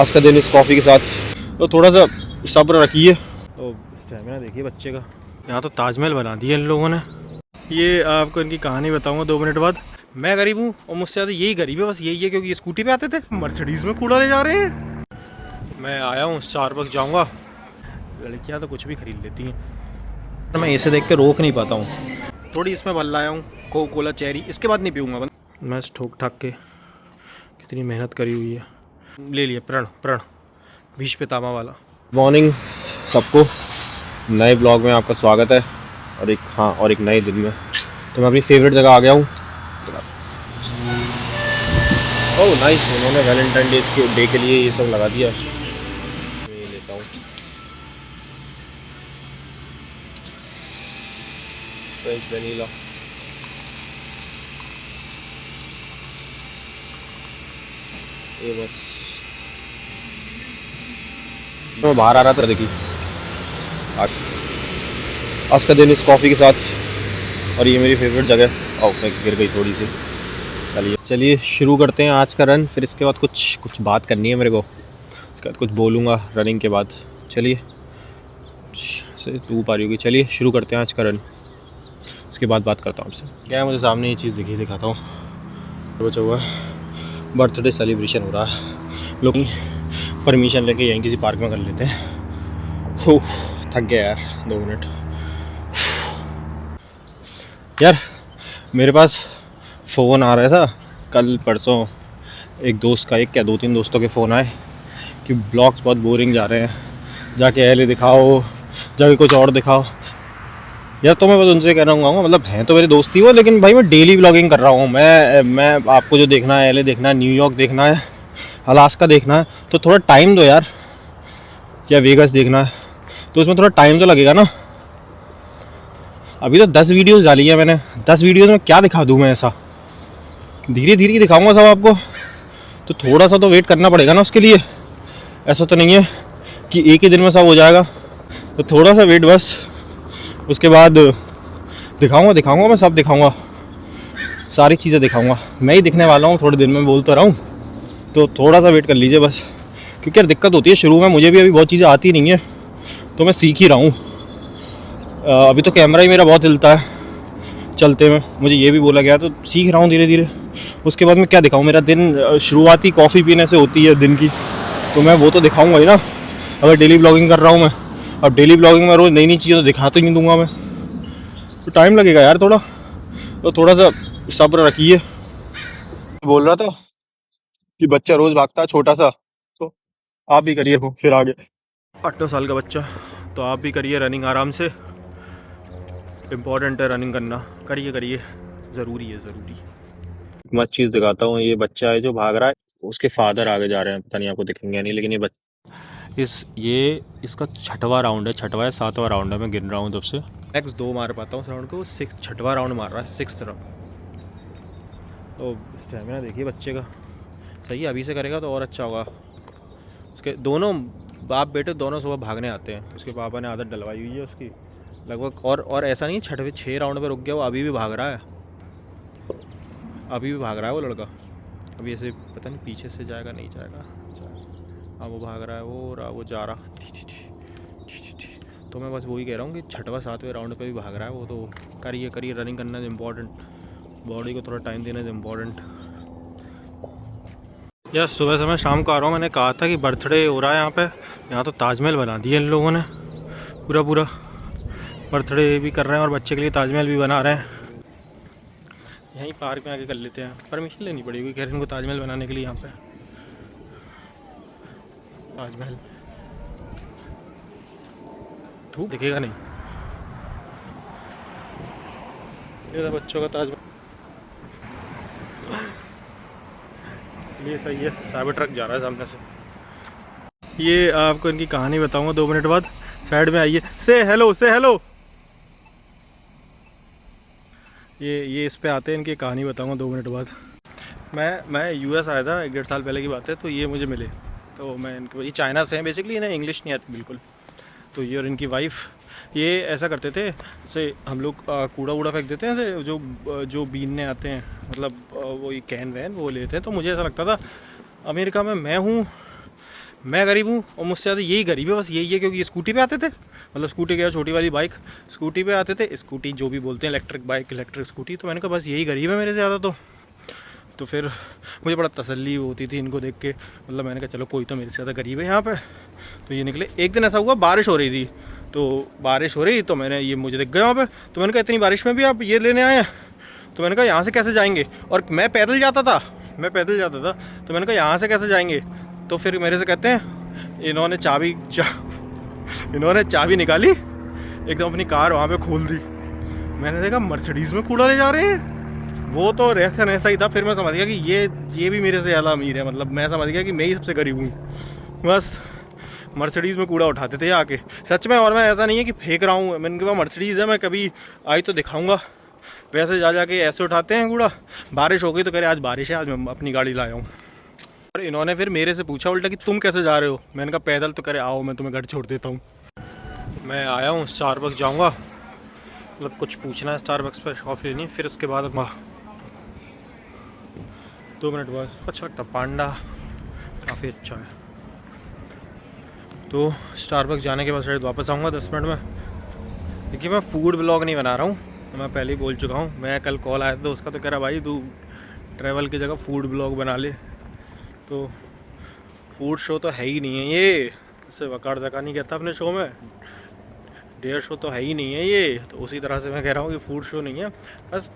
आज का दिन इस कॉफ़ी के साथ तो थोड़ा सा सब्र रखिए। तो स्टैमिना देखिए बच्चे का। यहाँ तो ताजमहल बना दिया इन लोगों ने। ये आपको इनकी कहानी बताऊंगा 2 मिनट बाद। मैं गरीब हूँ और मुझसे ज़्यादा यही गरीब है, बस यही है क्योंकि ये स्कूटी पे आते थे, मर्सिडीज़ में कूड़ा ले जा रहे हैं। मैं आया हूँ स्टारबक्स जाऊँगा। लड़कियाँ तो कुछ भी खरीद लेती हैं, मैं इसे देख के रोक नहीं पाता हूँ। थोड़ी इसमें भल लाया हूँ कोका कोला चेरी, इसके बाद नहीं पीऊँगा। मैं ठोक ठाक के कितनी मेहनत करी हुई है। ले लिया प्रण प्रण भीष्म पितामह वाला। मॉर्निंग सबको, नए ब्लॉग में आपका स्वागत है और एक नए दिन में। तो मैं अपनी फेवरेट जगह आ गया हूँ। ओह नाइस, उन्होंने वैलेंटाइन डे के लिए ये सब लगा दिया। ये लेता हूँ फ्रेंच वनीला। ये बस मैं बाहर आ रहा था, देखिए आज का दिन इस कॉफ़ी के साथ और ये मेरी फेवरेट जगह। और मैं गिर गई थोड़ी सी। चलिए शुरू करते हैं आज का रन। फिर इसके बाद कुछ बात करनी है मेरे को, इसके बाद कुछ बोलूँगा रनिंग के बाद। चलिए से धूप आ रही होगी, चलिए शुरू करते हैं आज का रन। इसके बाद बात करता हूँ आपसे। क्या है, मुझे सामने ये चीज़ दिखाता हूँ। बचा हुआ बर्थडे सेलिब्रेशन हो रहा है, लोग परमिशन लेके यहीं किसी पार्क में कर लेते हैं। हो थक गया यार, 2 मिनट। यार मेरे पास फ़ोन आ रहा था कल परसों, एक दोस्त का, एक क्या 2-3 दोस्तों के फ़ोन आए कि ब्लॉग्स बहुत बोरिंग जा रहे हैं, जाके एले दिखाओ, जाके कुछ और दिखाओ। यार तो मैं बस उनसे कहना चाहूँगा, मतलब हैं तो मेरे दोस्त ही वो, लेकिन भाई मैं डेली ब्लॉगिंग कर रहा हूँ। मैं आपको जो देखना है, एले देखना है, न्यूयॉर्क देखना है, अलास्का देखना है, तो थोड़ा टाइम दो यार। या वेगस देखना है तो उसमें थोड़ा टाइम तो लगेगा ना। अभी तो 10 वीडियोज़ डाली है मैंने, 10 वीडियोज़ में क्या दिखा दूँ मैं ऐसा? धीरे धीरे दिखाऊंगा सब आपको, तो थोड़ा सा तो वेट करना पड़ेगा ना उसके लिए। ऐसा तो नहीं है कि एक ही दिन में सब हो जाएगा, तो थोड़ा सा वेट बस। उसके बाद दिखाऊंगा मैं सब दिखाऊंगा, सारी चीज़ें दिखाऊंगा। मैं ही दिखने वाला हूँ थोड़े दिन में, बोल तो रहा हूँ। तो थोड़ा सा वेट कर लीजिए बस, क्योंकि यार दिक्कत होती है शुरू में, मुझे भी अभी बहुत चीज़ें आती नहीं है, तो मैं सीख ही रहा हूँ। अभी तो कैमरा ही मेरा बहुत हिलता है चलते में, मुझे ये भी बोला गया, तो सीख रहा हूँ धीरे धीरे। उसके बाद मैं क्या दिखाऊँ? मेरा दिन शुरुआती कॉफ़ी पीने से होती है दिन की, तो मैं वो तो दिखाऊंगा ही ना। अगर डेली ब्लॉगिंग कर रहा हूँ मैं, अब डेली ब्लॉगिंग में रोज़ नई नई चीज़ें तो दिखा तो नहीं दूंगा मैं, तो टाइम लगेगा यार थोड़ा। तो थोड़ा सा सब्र रखिए। बोल रहा था कि बच्चा रोज़ भागता है छोटा सा, तो आप भी करिए वो फिर आगे। 8-9 साल का बच्चा, तो आप भी करिए रनिंग आराम से। इम्पॉर्टेंट है रनिंग करना, करिए करिए, ज़रूरी है ज़रूरी। मस्त चीज़ दिखाता हूँ। ये बच्चा है जो भाग रहा है, उसके फादर आगे जा रहे हैं, पता नहीं आपको दिखेंगे या नहीं, लेकिन ये इसका 6वां राउंड है, 6वां या 7वां राउंड है, मैं गिन रहा हूँ जब से। मैक्स 2 मार पाता हूँ उस राउंड को, 6वां राउंड मार रहा है, 6th राउंड। तो स्टैमिना देखिए बच्चे का, सही है। अभी से करेगा तो और अच्छा होगा। उसके दोनों बाप बेटे दोनों सुबह भागने आते हैं, उसके पापा ने आदत डलवाई हुई है उसकी लगभग। और ऐसा नहीं 6 राउंड पे रुक गया, वो अभी भी भाग रहा है, अभी भी भाग रहा है वो लड़का। अभी ऐसे पता नहीं पीछे से जाएगा नहीं जाएगा। हाँ वो भाग रहा है, वो जा रहा। तो मैं बस वही कह रहा हूँ कि 6वां 7वें राउंड पे भी भाग रहा है वो, तो करिए करिए, रनिंग करना इज़ इम्पॉर्टेंट, बॉडी को थोड़ा टाइम देना इज़ इम्पॉर्टेंट। यार सुबह से मैं शाम को आ रहा हूँ, मैंने कहा था कि बर्थडे हो रहा है यहाँ पे। यहाँ तो ताजमहल बना दिया इन लोगों ने, पूरा पूरा बर्थडे भी कर रहे हैं और बच्चे के लिए ताजमहल भी बना रहे हैं। यहीं पार्क में आके कर लेते हैं, परमिशन लेनी पड़ेगी खैर इनको ताजमहल बनाने के लिए। यहाँ पे ताजमहल धूप दिखेगा नहीं, ये था बच्चों का ताजमहल। ये सही है, साइबर ट्रक जा रहा है सामने से। ये आपको इनकी कहानी बताऊंगा 2 मिनट बाद। साइड में आइए, से हेलो से हेलो। ये इस पे आते हैं, इनकी कहानी बताऊंगा 2 मिनट बाद। मैं यूएस आया था 1-1.5 साल पहले की बात है, तो ये मुझे मिले। तो मैं इनको, ये चाइना से हैं बेसिकली, इन्हें इंग्लिश नहीं आती बिल्कुल। तो ये और इनकी वाइफ ये ऐसा करते थे, जैसे हम लोग कूड़ा वूड़ा फेंक देते हैं, जैसे जो बीनने आते हैं, मतलब वो ये कैन वैन वो लेते हैं। तो मुझे ऐसा लगता था अमेरिका में मैं हूँ, मैं गरीब हूँ और मुझसे ज़्यादा यही गरीब है, बस यही है, क्योंकि ये स्कूटी पे आते थे, मतलब स्कूटी क्या छोटी वाली बाइक, स्कूटी पे आते थे, स्कूटी जो भी बोलते हैं, इलेक्ट्रिक बाइक, इलेक्ट्रिक स्कूटी। तो मैंने कहा बस यही गरीब है मेरे से ज़्यादा। तो फिर मुझे बड़ा तसल्ली होती थी इनको देख के, मतलब मैंने कहा चलो कोई तो मेरे से ज़्यादा गरीब है यहाँ पे। तो ये निकले। एक दिन ऐसा हुआ, बारिश हो रही थी, तो बारिश हो रही तो ये मुझे दिख गए वहाँ पे। तो मैंने कहा इतनी बारिश में भी आप ये लेने आए हैं? तो मैंने कहा यहाँ से कैसे जाएंगे, और मैं पैदल जाता था। तो मैंने कहा यहाँ से कैसे जाएंगे? तो फिर मेरे से कहते हैं, इन्होंने चाबी निकाली, एकदम अपनी कार वहाँ पे खोल दी। मैंने देखा मर्सिडीज़ में कूड़ा ले जा रहे हैं। वो तो रिएक्शन ऐसा ही था, फिर मैं समझ गया कि ये भी मेरे से ज़्यादा अमीर है, मतलब मैं समझ गया कि मैं ही सबसे गरीब हूँ। बस मर्सिडीज़ में कूड़ा उठाते थे आके, सच में। और मैं ऐसा नहीं है कि फेंक रहा हूँ, मैंने कहा मर्सिडीज़ है, मैं कभी आई तो दिखाऊंगा। वैसे जाके ऐसे उठाते हैं कूड़ा। बारिश हो गई तो कह रहे आज बारिश है, आज मैं अपनी गाड़ी लाया हूँ। और इन्होंने फिर मेरे से पूछा उल्टा कि तुम कैसे जा रहे हो? मैंने कहा पैदल। तो करे आओ मैं तुम्हें घर छोड़ देता हूँ। मैं आया हूँ, स्टारबक्स जाऊँगा, मतलब कुछ पूछना है स्टारबक्स पर, कॉफ़ी लेनी है, फिर उसके बाद 2 मिनट बाद अच्छा लगता पांडा, काफ़ी अच्छा है। तो स्टारबक्स जाने के बाद शायद वापस आऊँगा 10 मिनट में। देखिए मैं फूड ब्लॉग नहीं बना रहा हूँ, मैं पहले ही बोल चुका हूँ। मैं कल कॉल आया था तो उसका, तो कह रहा भाई तू ट्रैवल की जगह फूड ब्लॉग बना ले। तो फूड शो तो है ही नहीं है ये, इसे वकार जका नहीं कहता अपने शो में, डेयर शो तो है ही नहीं है ये। तो उसी तरह से मैं कह रहा हूँ कि फूड शो नहीं है, बस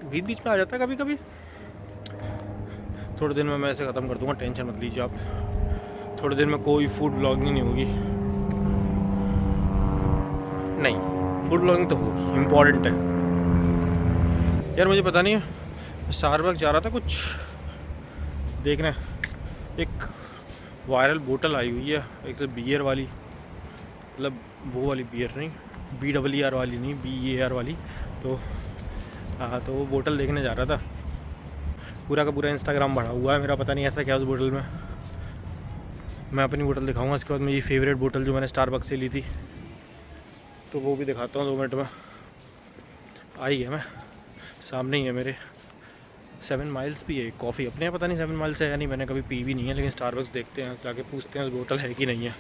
बीच बीच में आ जाता है कभी कभी। थोड़े दिन में मैं इसे ख़त्म कर दूँगा, टेंशन मत लीजिए आप। थोड़े दिन में कोई फूड ब्लॉगिंग नहीं होगी, नहीं फूड ब्लॉगिंग तो होगी, इम्पॉर्टेंट है यार। मुझे पता नहीं है, स्टारबक्स जा रहा था कुछ देखने, एक वायरल बोतल आई हुई है, एक तो बियर वाली, मतलब वो वाली बियर नहीं, BEER वाली नहीं, BER वाली। तो हाँ, तो वो बोतल देखने जा रहा था। पूरा का पूरा इंस्टाग्राम भरा हुआ है मेरा, पता नहीं ऐसा क्या उस बोतल में। मैं अपनी बोतल दिखाऊंगा, इसके बाद मेरी फेवरेट बोतल जो मैंने स्टारबक्स से ली थी, तो वो भी दिखाता हूँ 2 मिनट में। आई है, मैं सामने ही है मेरे। 7 माइल्स भी है कॉफ़ी अपने यहाँ, पता नहीं 7 माइल्स है या नहीं, मैंने कभी पी भी नहीं है। लेकिन स्टारबक्स देखते हैं, जाके पूछते हैं उस बोतल है कि नहीं है,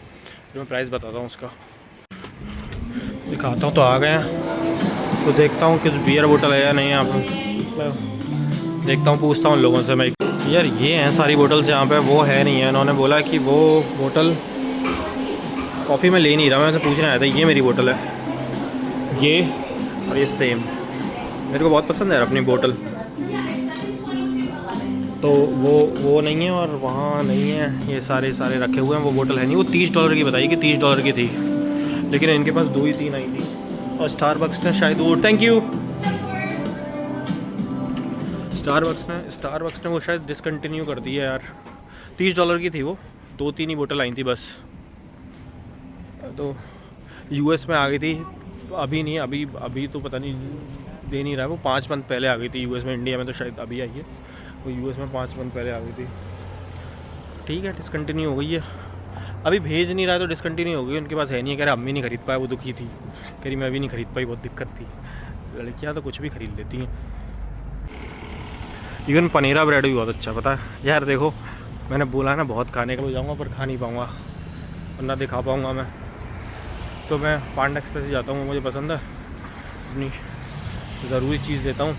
फिर मैं प्राइस बताता हूँ उसका, दिखाता हूँ। तो आ गए हैं, तो देखता हूँ कि बियर बोतल है या नहीं यहाँ पर, देखता हूँ, पूछता हूँ लोगों से मैं। यार ये हैं सारी बोतल्स यहाँ पे, वो है नहीं है। इन्होंने बोला कि वो बोतल कॉफ़ी में ले नहीं रहा, मैं उनसे पूछने आया था। ये मेरी बोतल है, ये और ये सेम, मेरे को बहुत पसंद है यार अपनी बोतल। तो वो नहीं है और वहाँ नहीं है, ये सारे रखे हुए हैं। वो बोतल है नहीं, वो $30 की बताई कि $30 की थी, लेकिन इनके पास 2 ही 3 आई थी। और स्टारबक्स ने शायद वो, थैंक यू, स्टारबक्स ने वो शायद डिसकंटिन्यू कर दी है यार। $30 की थी वो, 2-3 ही बोतल आई थी बस। तो US में आ गई थी, अभी नहीं, अभी तो पता नहीं दे नहीं रहा है वो। 5 मंथ पहले आ गई थी US में, इंडिया में तो शायद अभी आई है। वो US में 5 मंथ पहले आ गई थी। ठीक है, डिसकंटिन्यू हो गई है, अभी भेज नहीं रहा है तो डिसकंटिन्यू हो गई। उनके पास है नहीं है, कह रहा अम्मी नहीं खरीद पाया, वो दुखी थी, कह रही मैं भी नहीं खरीद पाई, बहुत दिक्कत थी। लड़कियाँ तो कुछ भी खरीद लेती हैं। इवन पनीरा ब्रेड भी बहुत अच्छा, पता है यार। देखो मैंने बोला ना बहुत खाने का, जाऊँगा पर खा नहीं पाऊँगा, वरना दिखा पाऊँगा मैं। तो मैं पांडा एक्सप्रेस ही जाता हूँ, मुझे पसंद है, अपनी ज़रूरी चीज़ लेता हूँ।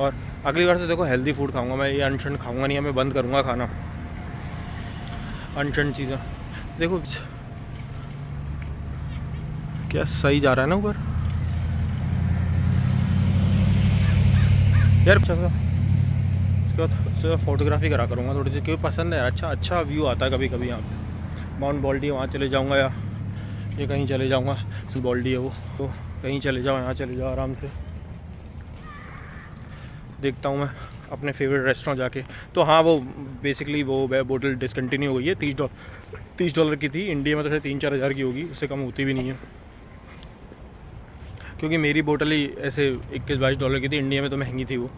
और अगली बार से देखो हेल्दी फूड खाऊंगा मैं, ये अनशन खाऊंगा नहीं, मैं बंद करूँगा खाना अनशन चीज़ें। देखो क्या सही जा रहा है ना ऊपर यार। अच्छा सा उसके बाद फोटोग्राफी करा करूँगा थोड़ी सी, क्योंकि पसंद है, अच्छा व्यू आता है कभी कभी यहाँ पे। माउंट बॉल्डी वहाँ चले जाऊँगा, या ये कहीं चले जाऊँगा, बॉल्डी है वो, तो कहीं चले जाओ, यहाँ चले जाओ आराम से। देखता हूँ मैं अपने फेवरेट रेस्टोरेंट जाके। तो हाँ, वो बेसिकली वो बोतल डिसकंटिन्यू हो गई है। $30 की थी, इंडिया में तो शायद 3-4 हज़ार की होगी, उससे कम होती भी नहीं है, क्योंकि मेरी बोतल ही ऐसे $21-22 की थी। इंडिया में तो महंगी थी वो,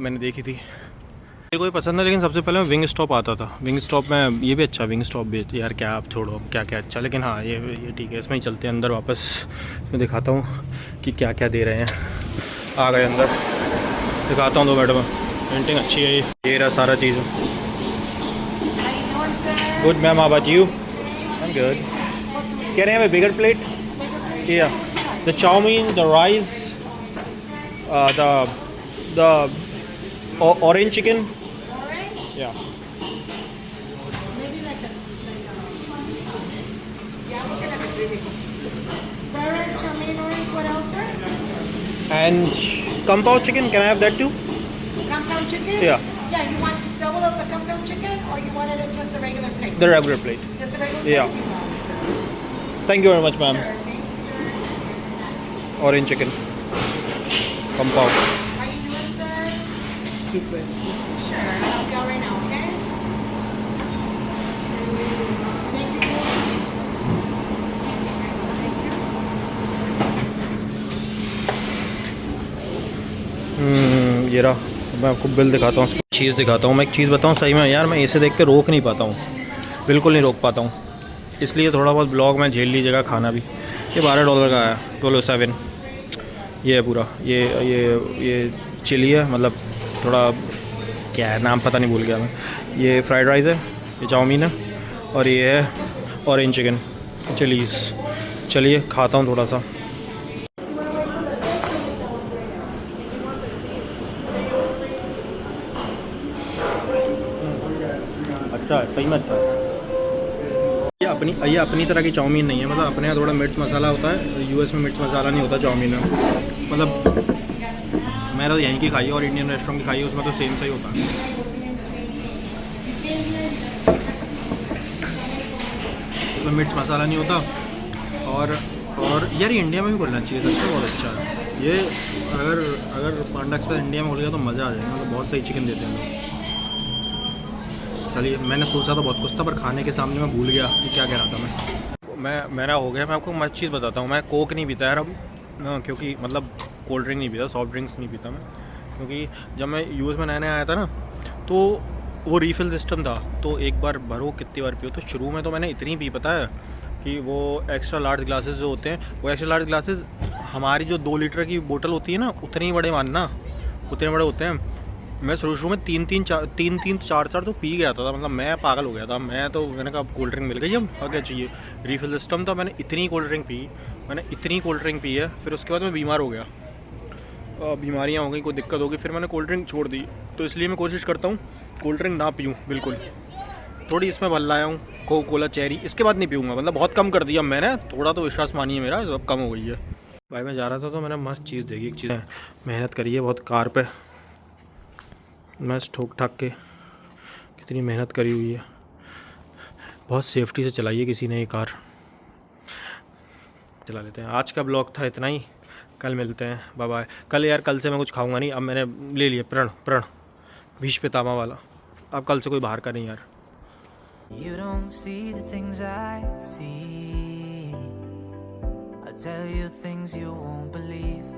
मैंने देखी थी। मेरे को भी पसंद है, लेकिन सबसे पहले मैं विंग स्टॉप आता था। विंग स्टॉप में ये भी अच्छा, विंग स्टॉप भी यार, क्या आप छोड़ो क्या अच्छा, लेकिन हाँ ये ठीक है। इसमें ही चलते हैं अंदर वापस, मैं दिखाता हूँ कि क्या क्या दे रहे हैं। आ गए अंदर, दिखाता हूँ 2 मिनट में। पेंटिंग अच्छी है, ये रहा सारा चीज़। Good, ma'am. How about you? I'm good. Can I have a bigger plate? Yeah. The chow mein, the rice, the orange chicken. Yeah. What else, sir? And kung pao chicken. Can I have that too? Compound chicken? Yeah. Yeah, you want to double up the compound chicken or you want it in just a regular plate? The regular plate. Just a regular Yeah. plate? Thank you very much, ma'am. Orange chicken. Kung pao. How you doing, sir? Good. Sure, I'll help you out right now, okay? Thank you. ये रहा। मैं आपको bill दिखाता हूँ, चीज़ दिखाता हूँ। मैं एक चीज़ बताऊँ, सही में यार मैं इसे देख के रोक नहीं पाता हूँ, बिल्कुल नहीं रोक पाता हूँ। इसलिए थोड़ा बहुत ब्लॉग में झेल लीजिएगा। खाना भी ये $12 का आया, 1207। ये है पूरा, ये चिली है, मतलब थोड़ा क्या है नाम पता नहीं, भूल गया मैं। ये फ्राइड राइस है, ये चाउमीन है, और ये है ऑरेंज चिकन चिलीज़। चलिए खाता हूँ थोड़ा सा। अच्छा है, सही में अच्छा है। ये अपनी तरह की चाउमीन नहीं है, मतलब अपने यहाँ थोड़ा मिर्च मसाला होता है, यूएस में मिर्च मसाला नहीं होता चाउमीन में। मतलब मैंने तो यहीं की खाई है और इंडियन रेस्टोरेंट की खाई है, उसमें तो सेम सही होता है। उसमें मिर्च मसाला नहीं होता। और यार ये इंडिया में भी खुलना चाहिए, सच में बहुत अच्छा है ये। अगर पांडा एक्सप्रेस इंडिया में खुल गया तो मज़ा आ जाएगा, मतलब बहुत सही चिकन देते हैं लोग। चलिए, मैंने सोचा तो बहुत कुछ था, पर खाने के सामने मैं भूल गया कि क्या कह रहा था मैं मेरा हो गया। मैं आपको मस्त चीज़ बताता हूँ, मैं कोक नहीं पीता यार अभी, क्योंकि मतलब कोल्ड ड्रिंक नहीं पीता, सॉफ्ट ड्रिंक्स नहीं पीता मैं। क्योंकि जब मैं यूएस में नया आया था ना, तो वो रीफ़िल सिस्टम था, तो एक बार भरो कितनी बार पियो। तो शुरू में तो मैंने इतनी पी, पता है कि वो एक्स्ट्रा लार्ज ग्लासेस जो होते हैं, वो एक्स्ट्रा लार्ज ग्लासेस हमारी जो 2 लीटर की बोतल होती है ना, उतने ही बड़े मानना, उतने बड़े होते हैं। मैं शुरू में 3-4 तो पी गया था, मतलब मैं पागल हो गया था। मैंने कहा कोल्ड ड्रिंक मिल गई, अब क्या चाहिए। रीफ़िल सिस्टम था, मैंने इतनी कोल्ड ड्रिंक पी है। फिर उसके बाद मैं बीमार हो गया, बीमारियाँ हो गई, कोई दिक्कत हो गई, फिर मैंने कोल्ड ड्रिंक छोड़ दी। तो इसलिए मैं कोशिश करता हूँ कोल्ड ड्रिंक ना पीऊँ बिल्कुल। थोड़ी इसमें भल लाया हूँ कोका कोला चेरी, इसके बाद नहीं पीऊँगा, मतलब बहुत कम कर दिया मैंने। थोड़ा तो विश्वास मानिए मेरा, अब कम हो गई है। भाई मैं जा रहा था तो मैंने मस्त चीज़ देखी, एक चीज़ मेहनत करी है बहुत कार पे, मैं ठोक ठाक के कितनी मेहनत करी हुई है, बहुत सेफ्टी से चलाई है किसी ने ये कार। चला लेते हैं। आज का ब्लॉग था इतना ही, कल मिलते हैं, बाय बाय। कल से मैं कुछ खाऊंगा नहीं, अब मैंने ले लिया प्रण भीष्म पितामह वाला, अब कल से कोई बाहर का नहीं यार। You don't see the things I see. I'll tell you things you won't believe.